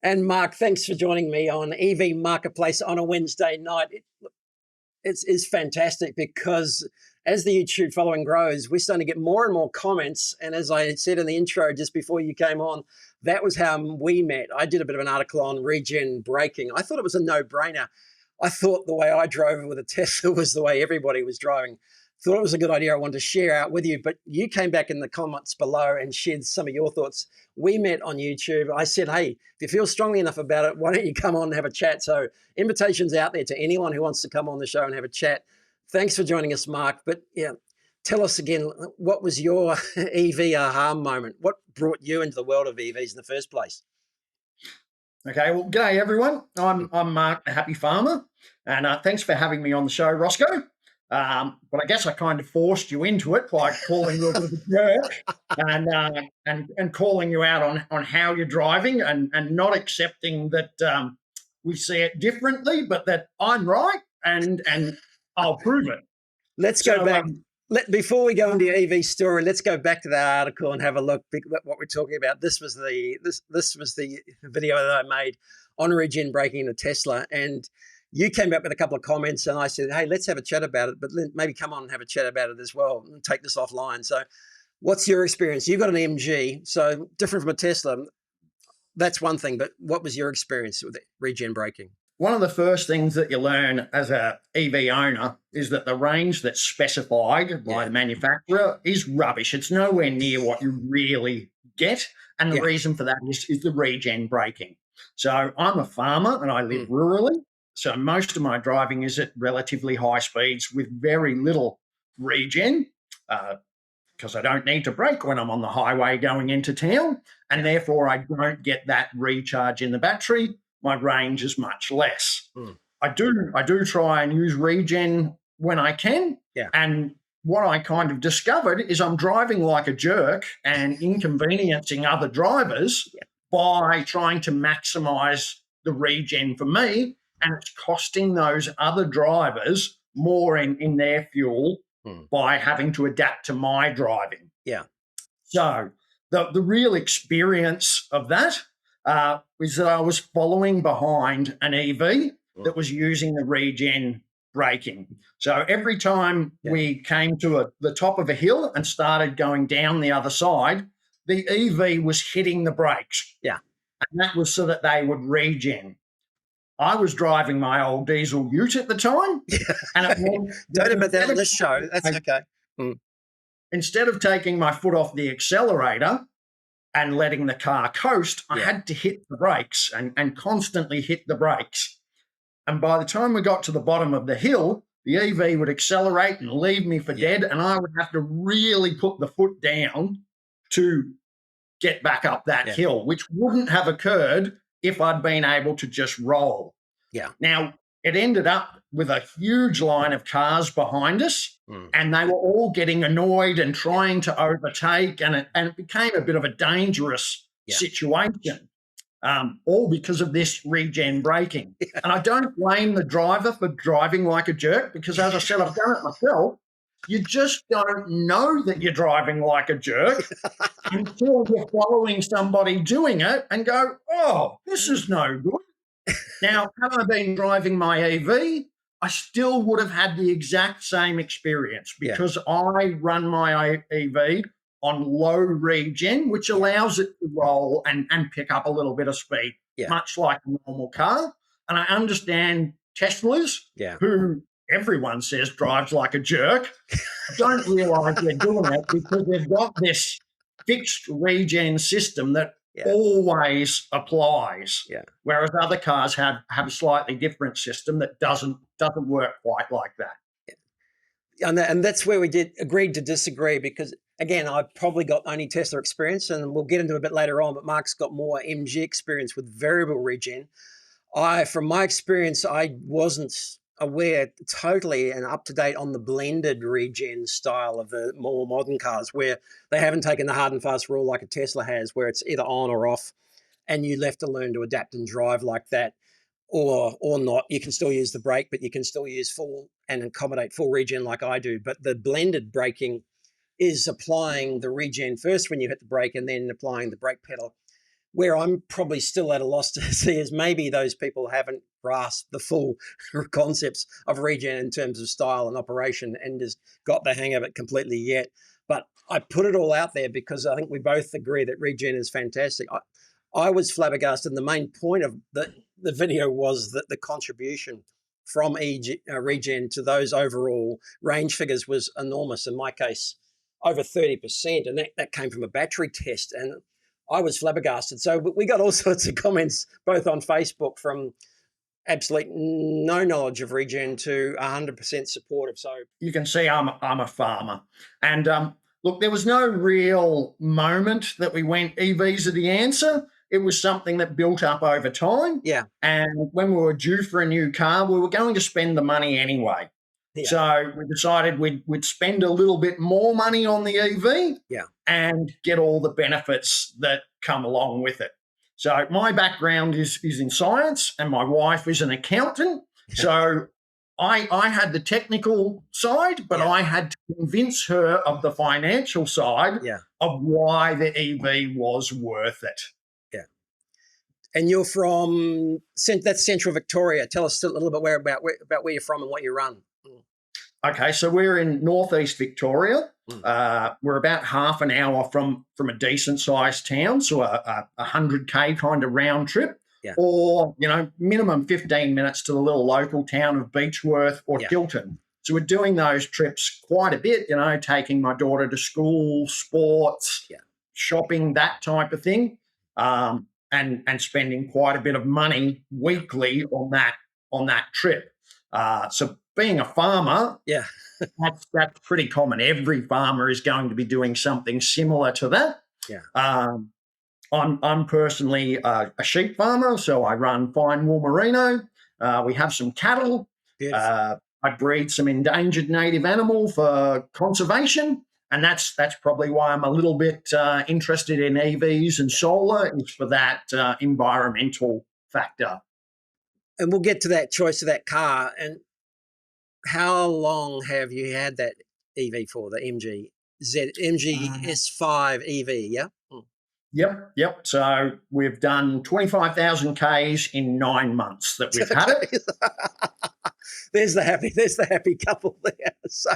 And Marc, thanks for joining me on EV Marketplace on a Wednesday night. It's fantastic because as the YouTube following grows, we're starting to get more and more comments. And as I said in the intro just before you came on, that was how we met. I did a bit of an article on regen braking. I thought it was a no-brainer. I thought the way I drove with a Tesla was the way everybody was driving. Thought it was a good idea. I wanted to share out with you, but you came back in the comments below and shared some of your thoughts. We met on YouTube. I said, hey, if you feel strongly enough about it, why don't you come on and have a chat? So invitations out there to anyone who wants to come on the show and have a chat. Thanks for joining us, Marc. But yeah, tell us again, what was your EV aha moment? What brought you into the world of EVs in the first place? Okay, well, g'day everyone. I'm Marc, a happy farmer, and thanks for having me on the show, Rosco. But I guess I kind of forced you into it by calling you a bit of a jerk and calling you out on how you're driving and not accepting that we see it differently, but that I'm right and I'll prove it. Let's go back. Before we go into your EV story, let's go back to that article and have a look at what we're talking about. This was the video that I made on regen braking in a Tesla, and you came up with a couple of comments, and I said, hey, let's have a chat about it, but maybe come on and have a chat about it as well and take this offline. So what's your experience? You've got an MG, so different from a Tesla. That's one thing, but what was your experience with regen braking? One of the first things that you learn as a EV owner is that the range that's specified by the manufacturer is rubbish. It's nowhere near what you really get. And the reason for that is the regen braking. So I'm a farmer and I live rurally. So most of my driving is at relatively high speeds with very little regen because I don't need to brake when I'm on the highway going into town, and therefore I don't get that recharge in the battery. My range is much less. I do try and use regen when I can. And what I kind of discovered is I'm driving like a jerk and inconveniencing other drivers by trying to maximize the regen for me. And it's costing those other drivers more in their fuel by having to adapt to my driving. So the real experience of that was that I was following behind an EV that was using the regen braking. So every time we came to the top of a hill and started going down the other side, the EV was hitting the brakes. And that was so that they would regen. I was driving my old diesel ute at the time. And don't admit that on this show. That's okay. Instead of taking my foot off the accelerator and letting the car coast, I had to hit the brakes and constantly hit the brakes. And by the time we got to the bottom of the hill, the EV would accelerate and leave me for dead, and I would have to really put the foot down to get back up that hill, which wouldn't have occurred if I'd been able to just roll. Now, it ended up with a huge line of cars behind us, and they were all getting annoyed and trying to overtake, and it became a bit of a dangerous situation, all because of this regen braking. And I don't blame the driver for driving like a jerk because, as I said, I've done it myself. You just don't know that you're driving like a jerk until you're following somebody doing it and go, oh, this is no good. Now, had I been driving my EV, I still would have had the exact same experience because I run my EV on low regen, which allows it to roll and pick up a little bit of speed, much like a normal car. And I understand Teslas, who everyone says drives like a jerk, don't realise they're doing it because they've got this fixed regen system that always applies, whereas other cars have a slightly different system that doesn't work quite like that. And that's where we agreed to disagree because, again, I've probably got only Tesla experience, and we'll get into it a bit later on, but Marc's got more MG experience with variable regen. From my experience, I wasn't aware totally and up to date on the blended regen style of the more modern cars, where they haven't taken the hard and fast rule like a Tesla has, where it's either on or off, and you have to learn to adapt and drive like that, or not. You can still use the brake, but you can still use full and accommodate full regen like I do. But the blended braking is applying the regen first when you hit the brake and then applying the brake pedal. Where I'm probably still at a loss to see is maybe those people haven't grasped the full concepts of Regen in terms of style and operation and just got the hang of it completely yet. But I put it all out there because I think we both agree that Regen is fantastic. I was flabbergasted. And the main point of the video was that the contribution from Regen to those overall range figures was enormous. In my case, over 30%. And that came from a battery test. And I was flabbergasted. So we got all sorts of comments, both on Facebook from absolute no knowledge of Regen to 100% supportive. So you can see I'm a farmer. And look, there was no real moment that we went EVs are the answer. It was something that built up over time. Yeah. And when we were due for a new car, we were going to spend the money anyway. Yeah. So we decided we'd spend a little bit more money on the EV, yeah, and get all the benefits that come along with it. So my background is in science, and my wife is an accountant. So I had the technical side, but I had to convince her of the financial side of why the EV was worth it. Yeah. And you're from that's Central Victoria. Tell us a little bit about where you're from and what you run. Okay, so we're in northeast Victoria. We're about half an hour from a decent-sized town, so a 100K kind of round trip, or, minimum 15 minutes to the little local town of Beechworth or Tilton. So we're doing those trips quite a bit, taking my daughter to school, sports, shopping, that type of thing, and spending quite a bit of money weekly on that trip. So being a farmer, that's pretty common. Every farmer is going to be doing something similar to that. Yeah. I'm personally a sheep farmer, so I run fine wool merino. We have some cattle. I breed some endangered native animal for conservation, and that's probably why I'm a little bit interested in EVs and solar, is for that environmental factor. And we'll get to that choice of that car. And how long have you had that EV for, the MG S5EV, yeah? Yep. So we've done 25,000 Ks in 9 months that we've had it. There's the happy couple there. So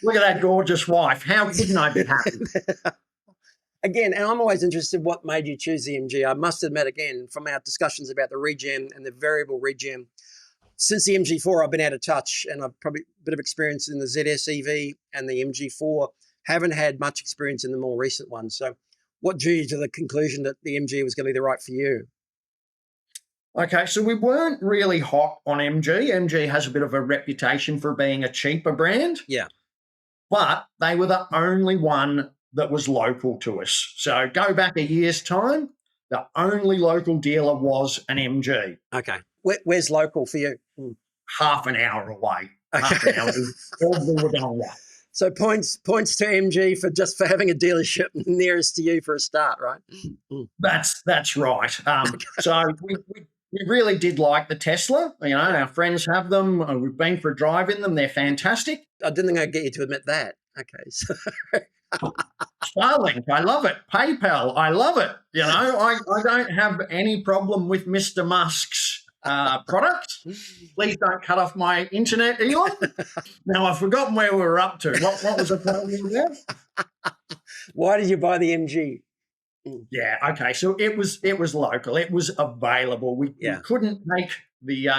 look at that gorgeous wife. How couldn't I be happy? Again, and I'm always interested what made you choose the MG. I must admit, again, from our discussions about the Regen and the variable Regen, since the MG4, I've been out of touch, and I've probably a bit of experience in the ZS EV and the MG4. Haven't had much experience in the more recent ones. So what drew you to the conclusion that the MG was going to be the right for you? Okay, so we weren't really hot on MG. MG has a bit of a reputation for being a cheaper brand. Yeah. But they were the only one that was local to us. So go back a year's time, the only local dealer was an MG. Okay. Where's local for you? Half an hour away. Okay. Half an hour. So points to MG for having a dealership nearest to you for a start, right? That's right. So we really did like the Tesla. Our friends have them. We've been for a drive in them. They're fantastic. I didn't think I'd get you to admit that. Okay. So Starlink, I love it. PayPal, I love it. I don't have any problem with Mr. Musk's products. Please don't cut off my internet, Elon. Now, I've forgotten where we were up to. What was the problem there? Why did you buy the MG? Yeah, okay. So it was local. It was available. We couldn't take the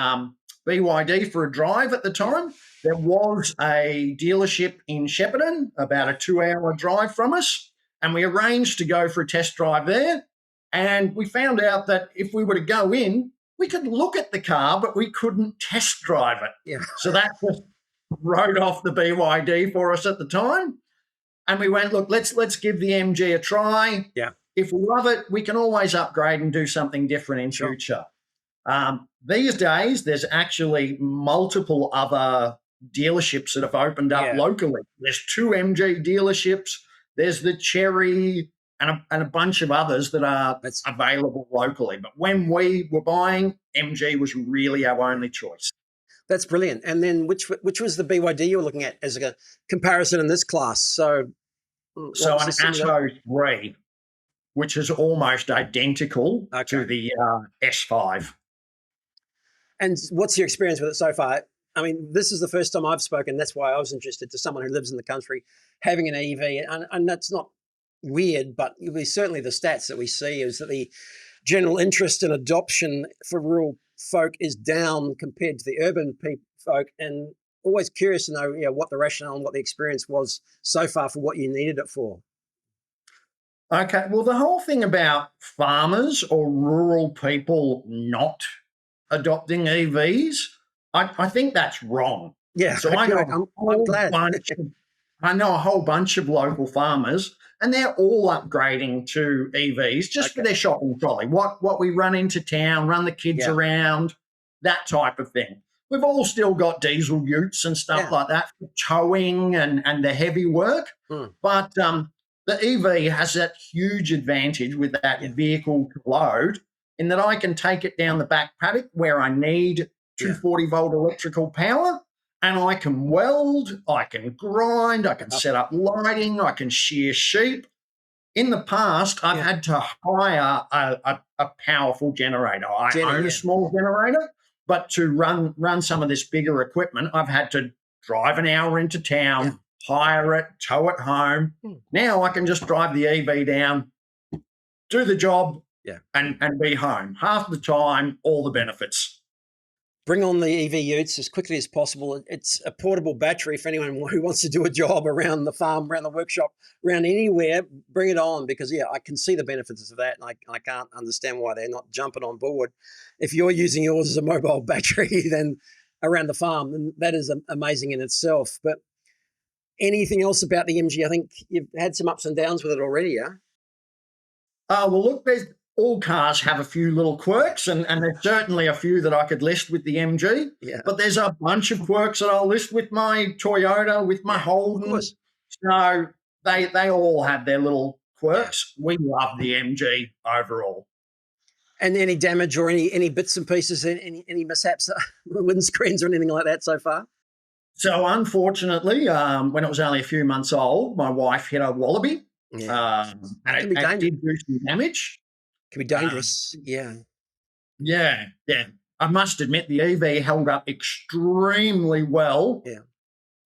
BYD for a drive at the time. There was a dealership in Shepparton, about a 2-hour drive from us, and we arranged to go for a test drive there. And we found out that if we were to go in, we could look at the car, but we couldn't test drive it. Yeah. So that just wrote off the BYD for us at the time. And we went, look, let's give the MG a try. Yeah. If we love it, we can always upgrade and do something different in future. These days, there's actually multiple other dealerships that have opened up locally. There's 2 MG dealerships. There's the Cherry and a bunch of others that are available locally. But when we were buying, MG was really our only choice. That's brilliant. And then which was the BYD you were looking at as a comparison in this class? So an Atto 3 which is almost identical to the S5. And what's your experience with it so far? I mean, this is the first time I've spoken. That's why I was interested, to someone who lives in the country having an EV. And that's not weird, but certainly the stats that we see is that the general interest and adoption for rural folk is down compared to the urban folk. And always curious to know, what the rationale and what the experience was so far for what you needed it for. Okay, well, the whole thing about farmers or rural people not adopting EVs, I think that's wrong. Yeah, so I know I'm glad. I know a whole bunch of local farmers, and they're all upgrading to EVs just for their shopping trolley. What we run into town, run the kids around, that type of thing. We've all still got diesel utes and stuff like that for towing and the heavy work, but the EV has that huge advantage with that vehicle to load, in that I can take it down the back paddock where I need 240-volt electrical power, and I can weld, I can grind, I can set up lighting, I can shear sheep. In the past, I've had to hire a powerful generator. I own a small generator, but to run some of this bigger equipment, I've had to drive an hour into town, hire it, tow it home. Now I can just drive the EV down, do the job, and be home. Half the time, all the benefits. Bring on the EV utes as quickly as possible. It's a portable battery for anyone who wants to do a job around the farm, around the workshop, around anywhere. Bring it on, because I can see the benefits of that, and I can't understand why they're not jumping on board. If you're using yours as a mobile battery, then around the farm, then that is amazing in itself. But anything else about the MG? I think you've had some ups and downs with it already, yeah? Well, look, all cars have a few little quirks, and there's certainly a few that I could list with the MG. Yeah. But there's a bunch of quirks that I'll list with my Toyota, with my Holden. So they all have their little quirks. We love the MG overall. And any damage or any bits and pieces, any mishaps, windscreens or anything like that so far? So unfortunately, when it was only a few months old, my wife hit a wallaby, and it did do some damage. Can be dangerous. Yeah. I must admit the EV held up extremely well,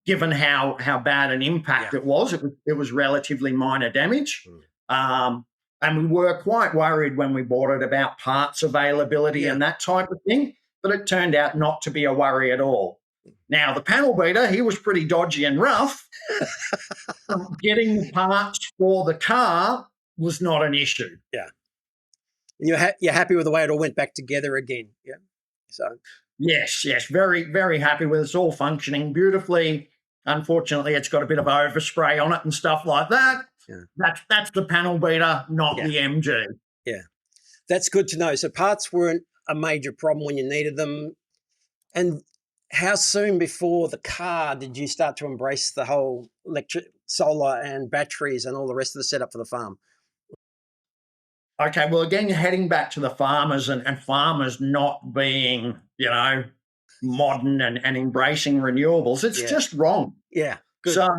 given how bad an impact it was. It was relatively minor damage. And we were quite worried when we bought it about parts availability and that type of thing, but it turned out not to be a worry at all. Now, the panel beater, he was pretty dodgy and rough. Getting the parts for the car was not an issue. Yeah. You're happy with the way it all went back together again, yeah? So yes, very, very happy with it. It's all functioning beautifully. Unfortunately, it's got a bit of overspray on it and stuff like that. Yeah. That's the panel beater, not the MG. Yeah, that's good to know. So parts weren't a major problem when you needed them. And how soon before the car did you start to embrace the whole electric, solar and batteries and all the rest of the setup for the farm? Okay, well, again, you're heading back to the farmers and farmers not being, modern and embracing renewables. It's just wrong. Yeah. Good. So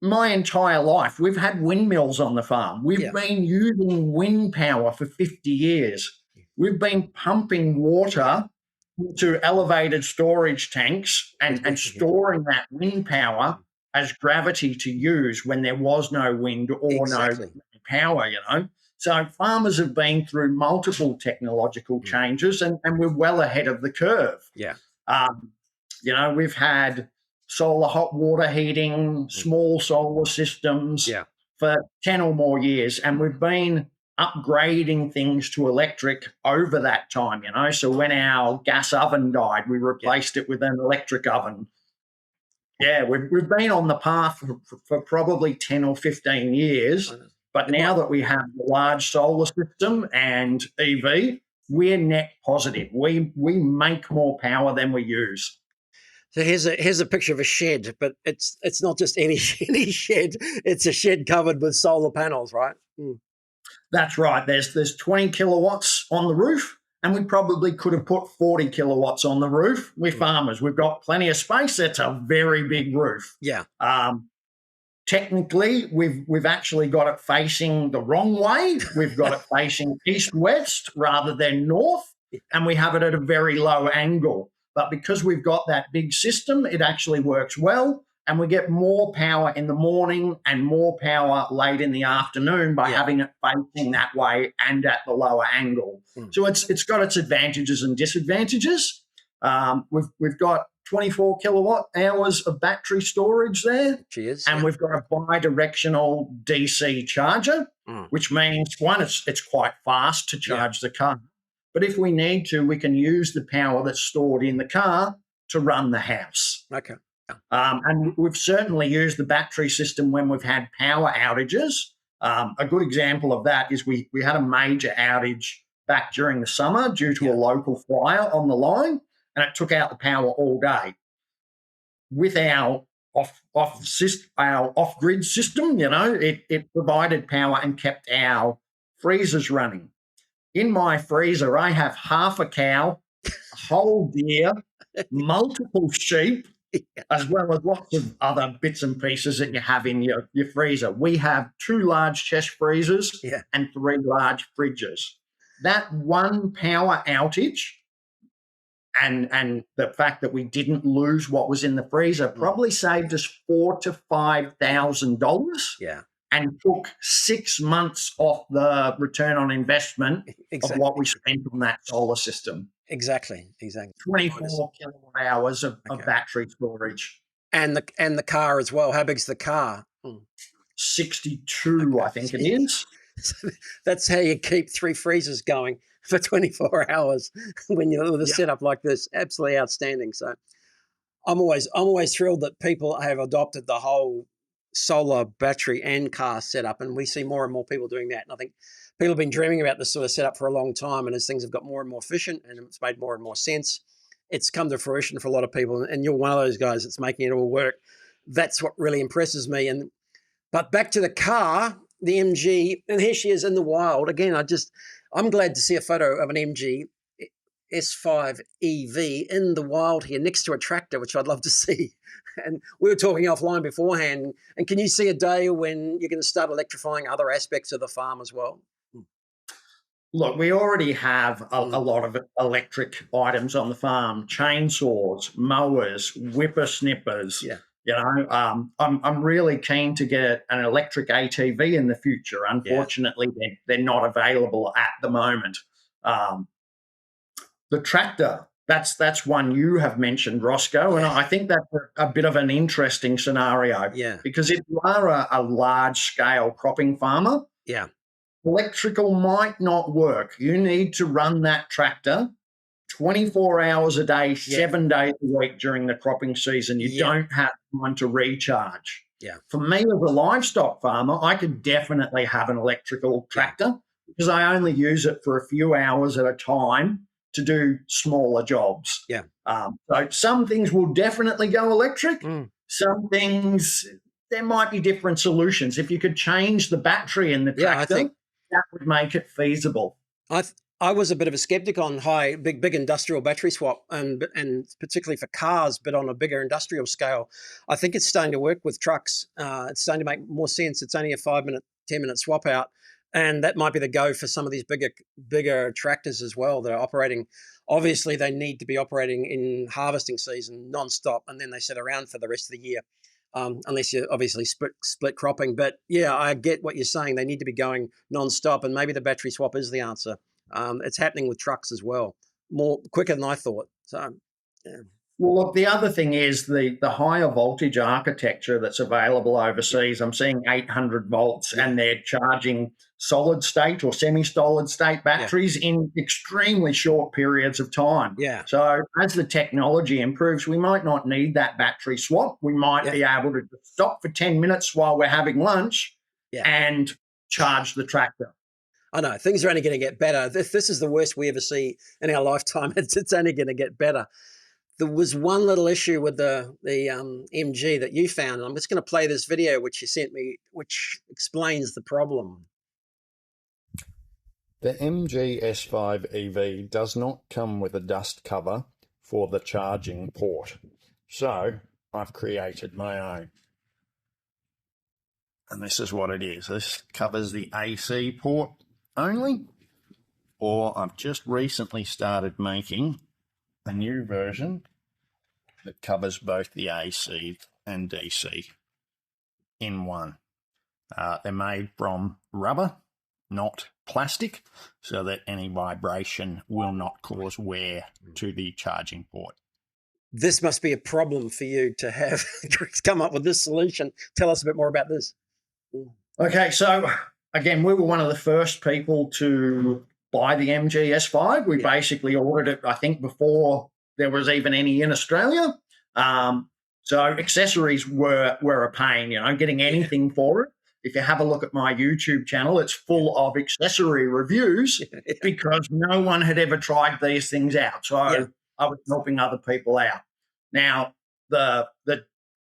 my entire life, we've had windmills on the farm. We've been using wind power for 50 years. We've been pumping water to elevated storage tanks and storing that wind power as gravity to use when there was no wind or no power, So farmers have been through multiple technological changes and we're well ahead of the curve. Yeah. We've had solar hot water heating, small solar systems for 10 or more years, and we've been upgrading things to electric over that time, So when our gas oven died, we replaced it with an electric oven. Yeah, we've been on the path for probably 10 or 15 years. But now that we have the large solar system and EV, we're net positive. We make more power than we use. So here's a picture of a shed, but it's not just any shed. It's a shed covered with solar panels, right? That's right. There's 20 kilowatts on the roof, and we probably could have put 40 kilowatts on the roof. We're farmers. We've got plenty of space. It's a very big roof. Yeah. technically, we've actually got it facing the wrong way. We've got it facing east-west rather than north, and we have it at a very low angle. But because we've got that big system, it actually works well, and we get more power in the morning and more power late in the afternoon by having it facing that way and at the lower angle. So it's got its advantages and disadvantages. We've got 24 kilowatt hours of battery storage there. Cheers. And we've got a bi-directional DC charger, which means, one, it's quite fast to charge the car. But if we need to, we can use the power that's stored in the car to run the house. Okay. And we've certainly used the battery system when we've had power outages. A good example of that is we had a major outage back during the summer due to a local fire on the line, and it took out the power all day. With our off-grid system, it provided power and kept our freezers running. In my freezer, I have half a cow, a whole deer, multiple sheep, as well as lots of other bits and pieces that you have in your freezer. We have 2 large chest freezers and 3 large fridges. That one power outage and the fact that we didn't lose what was in the freezer probably saved us $4,000 to $5,000 and took 6 months off the return on investment of what we spent on that solar system. Exactly. 24 kilowatt hours of battery storage. And the car as well. How big's the car? 62, I think it is. That's how you keep 3 freezers going for 24 hours when you're with a setup like this. Absolutely outstanding. So I'm always thrilled that people have adopted the whole solar battery and car setup, and we see more and more people doing that. And I think people have been dreaming about this sort of setup for a long time, and as things have got more and more efficient and it's made more and more sense, it's come to fruition for a lot of people. And you're one of those guys that's making it all work. That's what really impresses me. But back to the car, the MG, and here she is in the wild. Again, I'm glad to see a photo of an MG S5EV in the wild here next to a tractor, which I'd love to see. And we were talking offline beforehand. And can you see a day when you're going to start electrifying other aspects of the farm as well? Look, we already have a lot of electric items on the farm: chainsaws, mowers, whippersnippers. I'm really keen to get an electric ATV in the future. Unfortunately, they're not available at the moment. The tractor, that's one you have mentioned, Rosco, and I think that's a bit of an interesting scenario. Because if you are a large-scale cropping farmer, electrical might not work. You need to run that tractor 24 hours a day, 7 days a week during the cropping season. You don't have time to recharge. For me as a livestock farmer, I could definitely have an electrical tractor because I only use it for a few hours at a time to do smaller jobs. So some things will definitely go electric. Some things, there might be different solutions. If you could change the battery in the tractor, I think that would make it feasible. I was a bit of a skeptic on big industrial battery swap and particularly for cars, but on a bigger industrial scale. I think it's starting to work with trucks. It's starting to make more sense. It's only a 5-minute, 10-minute swap out. And that might be the go for some of these bigger tractors as well that are operating. Obviously, they need to be operating in harvesting season nonstop, and then they sit around for the rest of the year, unless you're obviously split cropping. But I get what you're saying. They need to be going nonstop, and maybe the battery swap is the answer. It's happening with trucks as well, more quicker than I thought. So, Well, look, the other thing is the higher voltage architecture that's available overseas. I'm seeing 800 volts, and they're charging solid state or semi-solid state batteries in extremely short periods of time. So as the technology improves, we might not need that battery swap. We might be able to stop for 10 minutes while we're having lunch and charge the tractor. I know, things are only going to get better. If this is the worst we ever see in our lifetime, it's only going to get better. There was one little issue with the MG that you found, and I'm just going to play this video which you sent me, which explains the problem. The MG S5EV does not come with a dust cover for the charging port, so I've created my own. And this is what it is. This covers the AC port only, or I've just recently started making a new version that covers both the AC and DC in one. They're made from rubber, not plastic, so that any vibration will not cause wear to the charging port. This must be a problem for you to have come up with this solution. Tell us a bit more about this. Okay, so again, we were one of the first people to buy the MG S5. We basically ordered it, I think, before there was even any in Australia. So accessories were a pain, getting anything for it. If you have a look at my YouTube channel, it's full of accessory reviews because no one had ever tried these things out. So I was helping other people out. Now, the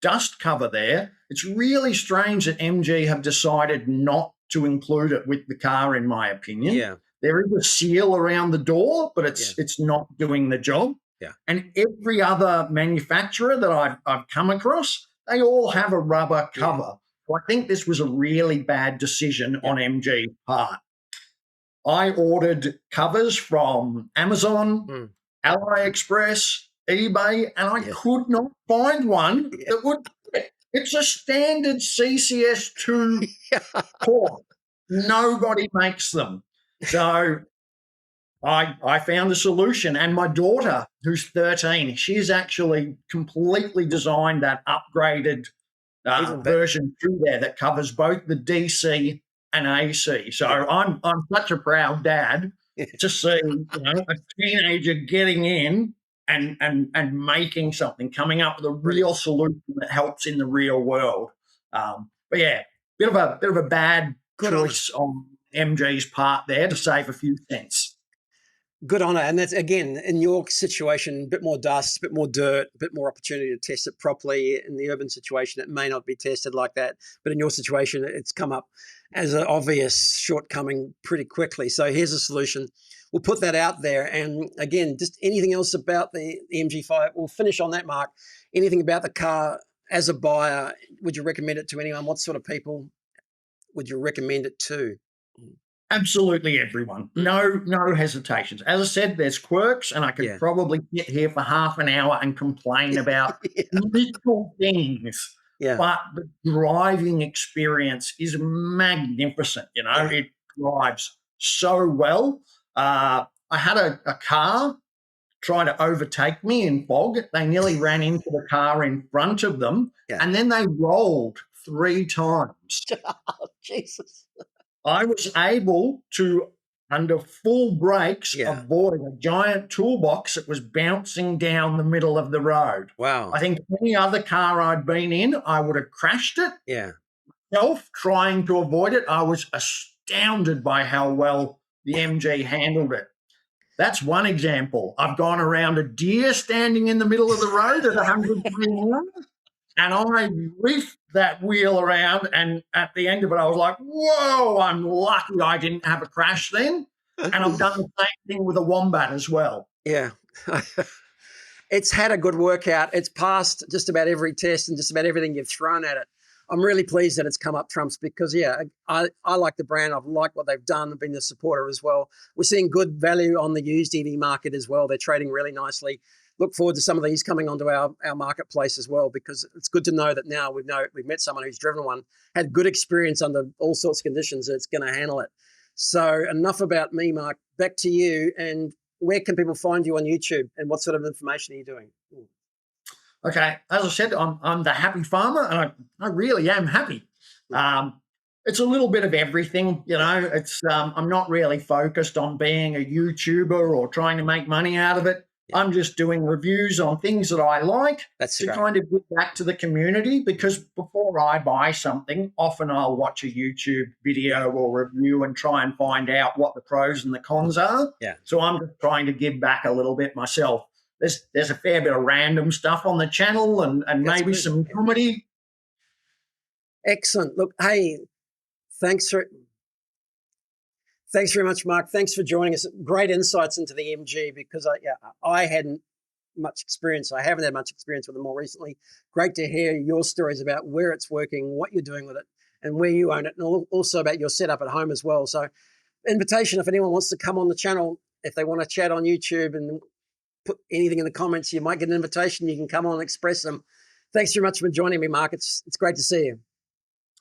dust cover there, it's really strange that MG have decided not to include it with the car, in my opinion. Yeah. There is a seal around the door, but it's not doing the job. Yeah. And every other manufacturer that I've come across, they all have a rubber cover. Yeah. So I think this was a really bad decision on MG's part. I ordered covers from Amazon, AliExpress, eBay, and I could not find one that would. It's a standard CCS2 port. Nobody makes them. So I found a solution, and my daughter, who's 13, she's actually completely designed that upgraded version through there that covers both the DC and AC. So I'm such a proud dad to see a teenager getting in and making something, coming up with a real solution that helps in the real world. But yeah, bit of a bad choice on MG's part there to save a few cents. Good on it. And that's, again, in your situation, a bit more dust, a bit more dirt, a bit more opportunity to test it properly. In the urban situation, it may not be tested like that. But in your situation, it's come up as an obvious shortcoming pretty quickly. So here's a solution. We'll put that out there. And again, just anything else about the MG5, we'll finish on that, Mark. Anything about the car as a buyer, would you recommend it to anyone? What sort of people would you recommend it to? Absolutely everyone. No hesitations. As I said, there's quirks, and I could probably sit here for half an hour and complain about little things. Yeah. But the driving experience is magnificent. It drives so well. I had a car try to overtake me in fog. They nearly ran into the car in front of them, and then they rolled 3 times. Oh, Jesus. I was able to, under full brakes, avoid a giant toolbox that was bouncing down the middle of the road. Wow. I think any other car I'd been in, I would have crashed it. Yeah. Myself, trying to avoid it, I was astounded by how well the MG handled it. That's one example. I've gone around a deer standing in the middle of the road at 121. And I whiffed that wheel around, and at the end of it, I was like, whoa, I'm lucky I didn't have a crash then. And I've done the same thing with a wombat as well. Yeah. It's had a good workout. It's passed just about every test and just about everything you've thrown at it. I'm really pleased that it's come up trumps because, I like the brand. I've liked what they've done. I've been a supporter as well. We're seeing good value on the used EV market as well. They're trading really nicely. Look forward to some of these coming onto our marketplace as well, because it's good to know that now we've met someone who's driven one, had good experience under all sorts of conditions, and it's going to handle it. So enough about me, Mark. Back to you. And where can people find you on YouTube, and what sort of information are you doing? Okay, as I said, I'm the happy farmer, and I really am happy. It's a little bit of everything, It's I'm not really focused on being a YouTuber or trying to make money out of it. I'm just doing reviews on things that I like to kind of give back to the community, because before I buy something, often I'll watch a YouTube video or review and try and find out what the pros and the cons are. Yeah. So I'm just trying to give back a little bit myself. There's a fair bit of random stuff on the channel and maybe some comedy. Excellent. Look, hey, thanks very much, Mark. Thanks for joining us. Great insights into the MG, because I hadn't much experience. I haven't had much experience with them more recently. Great to hear your stories about where it's working, what you're doing with it, and where you own it, and also about your setup at home as well. So invitation, if anyone wants to come on the channel, if they want to chat on YouTube and put anything in the comments, you might get an invitation. You can come on and express them. Thanks very much for joining me, Marc. It's great to see you.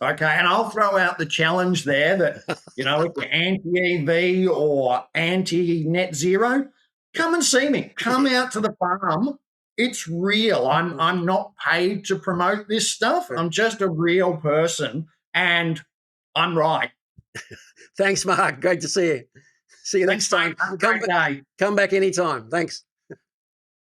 Okay, and I'll throw out the challenge there that, you know, if you're anti-EV or anti-net zero, come and see me. Come out to the farm. It's real. I'm not paid to promote this stuff. I'm just a real person, and I'm right. Thanks, Marc. Great to see you. See you next time. Have a great day. Come back anytime. Thanks.